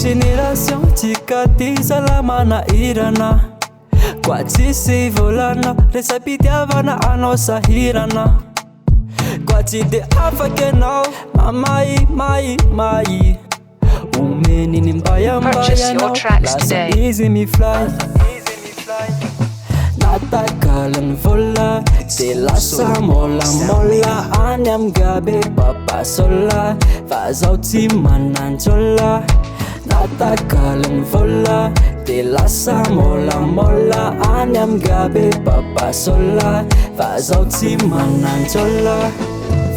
Génération Tikati Salamana Irana Kwatisi volana Resapitiavana ano sahirana Kwati de afakeno Mai Umeni nimbaya Purchase your tracks today. Easy me fly Natakalony vola De lasa mola Anyam gabe papa sola Fazao ti mananjola Natakalony vola De lasa mola Anyam gabe papa sola Fazao ti mananjola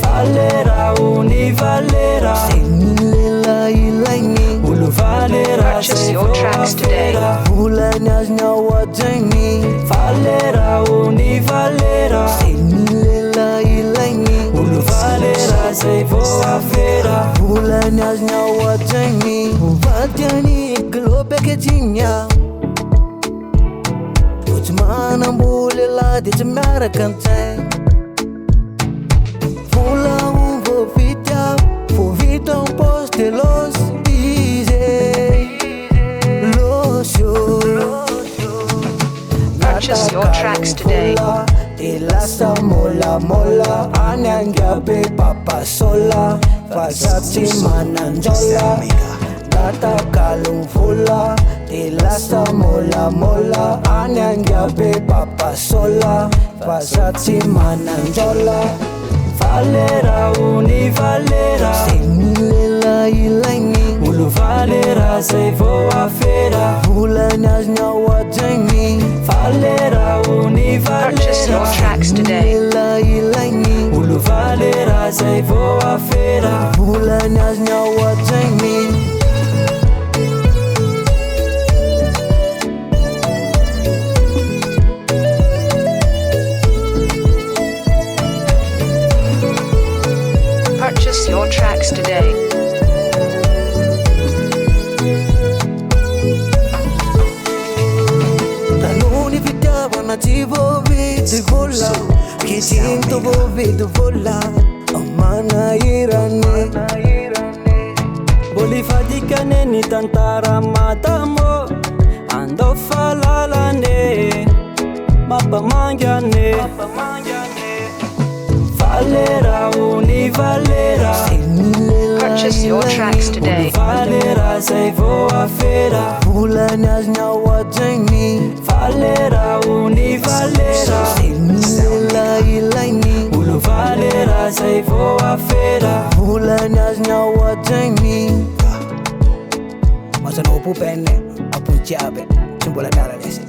Valera uni valera Senilela ilaini Ulu valera Purchase your tracks today. Vulanyas nyawadjani Valera uni valera Senilela ilaini Ulu valera say voa vera Vulanyas nyawadjani Vadjani globeketinya Ujmana mbulela de jamara kantay Vou post de los Purchase your tracks today. De lasa mola Anyangabe papa sola Fazati mananjola Natakalony vola De lasa mola Anyangabe papa sola Fazati mananjola Valera uni valera Senilela ilaini Ulu valera say voa vera Vulanyas nyawadjani Valera uni Purchase your valera tracks today. Senilela ilaini Ulu valera say voa vera Vulanyas nyawadjani Purchase your tracks today. Taloni vitava na tivovi di vola Che tinto vovi di vola Amana irane Boli fatica neni tantara matamo Ando falalane Mapa mangiane Valera uni valera Purchase your tracks today. Valera say voa vera Vulanyas nyawadjani Valera uni valera Senilela ilaini Ulu valera say voa vera Vulanyas nyawadjani Mazana upupene Apunchabe Chimbola dara lese